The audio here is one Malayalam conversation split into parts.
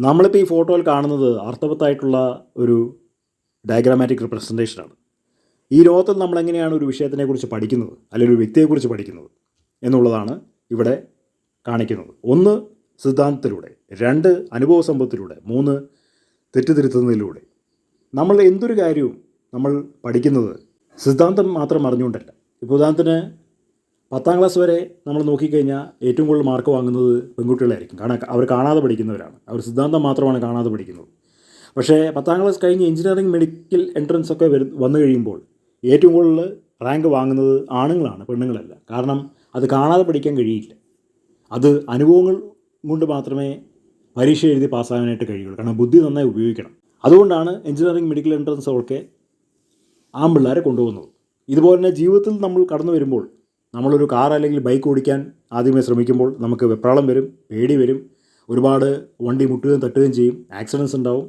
നമ്മളിപ്പോൾ ഈ ഫോട്ടോയിൽ കാണുന്നത് അർത്ഥവത്തായിട്ടുള്ള ഒരു ഡയഗ്രാമാറ്റിക് റിപ്രസൻറ്റേഷനാണ്. ഈ ലോകത്തിൽ നമ്മളെങ്ങനെയാണ് ഒരു വിഷയത്തിനെക്കുറിച്ച് പഠിക്കുന്നത്, അല്ലെങ്കിൽ ഒരു വ്യക്തിയെക്കുറിച്ച് പഠിക്കുന്നത് എന്നുള്ളതാണ് ഇവിടെ കാണിക്കുന്നത്. 1 സിദ്ധാന്തത്തിലൂടെ, 2 അനുഭവ സമ്പത്തിലൂടെ, 3 തെറ്റുതിരുത്തുന്നതിലൂടെ. നമ്മൾ എന്തൊരു കാര്യവും നമ്മൾ പഠിക്കുന്നത് സിദ്ധാന്തം മാത്രം അറിഞ്ഞുകൊണ്ടല്ല. ഇപ്പോൾ ഉദാഹരണത്തിന് 10ാം ക്ലാസ് വരെ നമ്മൾ നോക്കിക്കഴിഞ്ഞാൽ ഏറ്റവും കൂടുതൽ മാർക്ക് വാങ്ങുന്നത് പെൺകുട്ടികളായിരിക്കും. കാരണം അവർ കാണാതെ പഠിക്കുന്നവരാണ്. അവർ സിദ്ധാന്തം മാത്രമാണ് കാണാതെ പഠിക്കുന്നത്. പക്ഷേ 10ാം ക്ലാസ് കഴിഞ്ഞ് എഞ്ചിനീയറിംഗ്, മെഡിക്കൽ എൻട്രൻസ് ഒക്കെ വന്നു കഴിയുമ്പോൾ ഏറ്റവും കൂടുതൽ റാങ്ക് വാങ്ങുന്നത് ആണുങ്ങളാണ്, പെണ്ണുങ്ങളല്ല. കാരണം അത് കാണാതെ പഠിക്കാൻ കഴിയില്ല. അത് അനുഭവങ്ങൾ കൊണ്ട് മാത്രമേ പരീക്ഷ എഴുതി പാസ്സാകാനായിട്ട് കഴിയുള്ളൂ. കാരണം ബുദ്ധി നന്നായി ഉപയോഗിക്കണം. അതുകൊണ്ടാണ് എഞ്ചിനീയറിംഗ്, മെഡിക്കൽ എൻട്രൻസ് ഒക്കെ ആൺപിള്ളേരെ കൊണ്ടുപോകുന്നത്. ഇതുപോലെ തന്നെ ജീവിതത്തിൽ നമ്മൾ കടന്നു വരുമ്പോൾ, നമ്മളൊരു കാർ അല്ലെങ്കിൽ ബൈക്ക് ഓടിക്കാൻ ആദ്യമേ ശ്രമിക്കുമ്പോൾ നമുക്ക് വെപ്രാളം വരും, പേടി വരും, ഒരുപാട് വണ്ടി മുട്ടുകയും തട്ടുകയും ചെയ്യും, ആക്സിഡൻസ് ഉണ്ടാവും.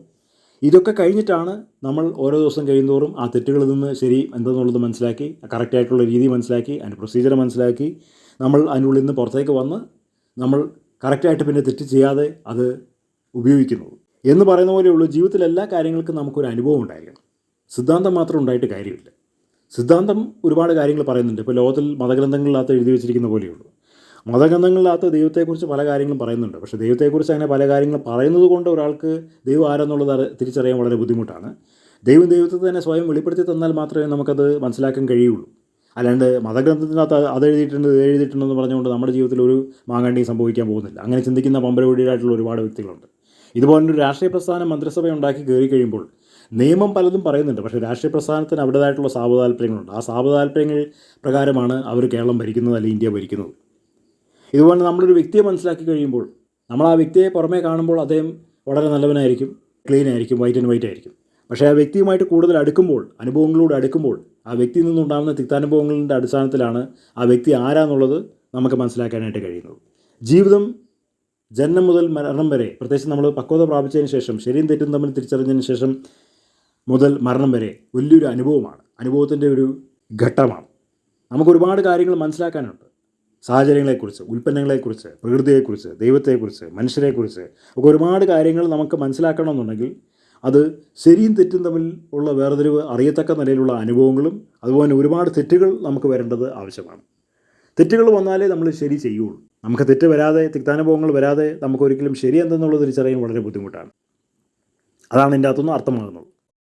ഇതൊക്കെ കഴിഞ്ഞിട്ടാണ് നമ്മൾ ഓരോ ദിവസം കഴിയുന്തോറും ആ തെറ്റുകളിൽ നിന്ന് ശരി എന്തെന്നുള്ളത് മനസ്സിലാക്കി, കറക്റ്റായിട്ടുള്ള രീതി മനസ്സിലാക്കി, അതിൻ്റെ പ്രൊസീജിയർ മനസ്സിലാക്കി, നമ്മൾ അതിനുള്ളിൽ നിന്ന് പുറത്തേക്ക് വന്ന് നമ്മൾ കറക്റ്റായിട്ട് പിന്നെ തെറ്റ് ചെയ്യാതെ അത് ഉപയോഗിക്കുന്നത്. എന്ന് പറയുന്ന പോലെയുള്ളൂ ജീവിതത്തിൽ എല്ലാ കാര്യങ്ങൾക്കും നമുക്കൊരു അനുഭവം ഉണ്ടായിരിക്കണം. സിദ്ധാന്തം മാത്രം ഉണ്ടായിട്ട് കാര്യമില്ല. സിദ്ധാന്തം ഒരുപാട് കാര്യങ്ങൾ പറയുന്നുണ്ട്. ഇപ്പോൾ ലോകത്തിൽ മതഗ്രന്ഥങ്ങളിനകത്ത് എഴുതി വെച്ചിരിക്കുന്ന പോലെയുള്ളൂ. മതഗ്രന്ഥങ്ങളിനകത്ത് ദൈവത്തെക്കുറിച്ച് പല കാര്യങ്ങളും പറയുന്നുണ്ട്. പക്ഷേ ദൈവത്തെക്കുറിച്ച് അങ്ങനെ പല കാര്യങ്ങളും പറയുന്നത് കൊണ്ട് ഒരാൾക്ക് ദൈവം ആരെന്നുള്ളത് തിരിച്ചറിയാൻ വളരെ ബുദ്ധിമുട്ടാണ്. ദൈവത്തെ തന്നെ സ്വയം വെളിപ്പെടുത്തി തന്നാൽ മാത്രമേ നമുക്കത് മനസ്സിലാക്കാൻ കഴിയുള്ളൂ. അല്ലാണ്ട് മതഗ്രന്ഥത്തിനകത്ത് അത് എഴുതിയിട്ടുണ്ടെന്ന് പറഞ്ഞുകൊണ്ട് നമ്മുടെ ജീവിതത്തിൽ ഒരു മാങ്ങാണ്ടിയും സംഭവിക്കാൻ പോകുന്നില്ല. അങ്ങനെ ചിന്തിക്കുന്ന പമ്പരവഴിയായിട്ടുള്ള ഒരുപാട് വ്യക്തികളുണ്ട്. ഇതുപോലൊരു രാഷ്ട്രീയ പ്രസ്ഥാനം മന്ത്രിസഭ ഉണ്ടാക്കി കയറി കഴിയുമ്പോൾ നിയമം പലതും പറയുന്നുണ്ട്. പക്ഷേ രാഷ്ട്രീയ പ്രസ്ഥാനത്തിന് അവരുടേതായിട്ടുള്ള സാപതാല്പര്യങ്ങളുണ്ട്. ആ സാപതാല്പര്യങ്ങൾ പ്രകാരമാണ് അവർ കേരളം ഭരിക്കുന്നത്, അല്ലെങ്കിൽ ഇന്ത്യ ഭരിക്കുന്നത്. ഇതുപോലെ നമ്മളൊരു വ്യക്തിയെ മനസ്സിലാക്കി കഴിയുമ്പോൾ നമ്മൾ ആ വ്യക്തിയെ പുറമേ കാണുമ്പോൾ അദ്ദേഹം വളരെ നല്ലവനായിരിക്കും, ക്ലീൻ ആയിരിക്കും, വൈറ്റ് ആൻഡ് വൈറ്റ് ആയിരിക്കും. പക്ഷേ ആ വ്യക്തിയുമായിട്ട് കൂടുതൽ അടുക്കുമ്പോൾ, അനുഭവങ്ങളിലൂടെ അടുക്കുമ്പോൾ, ആ വ്യക്തിയിൽ നിന്നുണ്ടാകുന്ന തിക്താനുഭവങ്ങളുടെ അടിസ്ഥാനത്തിലാണ് ആ വ്യക്തി ആരാന്നുള്ളത് നമുക്ക് മനസ്സിലാക്കാനായിട്ട് കഴിയുന്നത്. ജീവിതം ജനനം മുതൽ മരണം വരെ, പ്രത്യേകിച്ച് നമ്മൾ പക്വത പ്രാപിച്ചതിന് ശേഷം, ശരിയും തെറ്റും തമ്മിൽ തിരിച്ചറിഞ്ഞതിന് ശേഷം മുതൽ മരണം വരെ വലിയൊരു അനുഭവമാണ്, അനുഭവത്തിൻ്റെ ഒരു ഘട്ടമാണ്. നമുക്കൊരുപാട് കാര്യങ്ങൾ മനസ്സിലാക്കാനുണ്ട്. സാഹചര്യങ്ങളെക്കുറിച്ച്, ഉൽപ്പന്നങ്ങളെക്കുറിച്ച്, പ്രകൃതിയെക്കുറിച്ച്, ദൈവത്തെക്കുറിച്ച്, മനുഷ്യരെക്കുറിച്ച് ഒക്കെ ഒരുപാട് കാര്യങ്ങൾ നമുക്ക് മനസ്സിലാക്കണമെന്നുണ്ടെങ്കിൽ അത് ശരിയും തെറ്റും തമ്മിൽ ഉള്ള വേർതിരിവ് അറിയത്തക്ക നിലയിലുള്ള അനുഭവങ്ങളും, അതുപോലെ ഒരുപാട് തെറ്റുകൾ നമുക്ക് വരേണ്ടത് ആവശ്യമാണ്. തെറ്റുകൾ വന്നാലേ നമ്മൾ ശരി ചെയ്യുള്ളൂ. നമുക്ക് തെറ്റ് വരാതെ, തിക്താനുഭവങ്ങൾ വരാതെ നമുക്കൊരിക്കലും ശരി എന്തെന്നുള്ളത് തിരിച്ചറിയാൻ വളരെ ബുദ്ധിമുട്ടാണ്. അതാണ് ഇതിൻ്റെ അകത്തുനിന്ന് അർത്ഥമാകുന്നത്.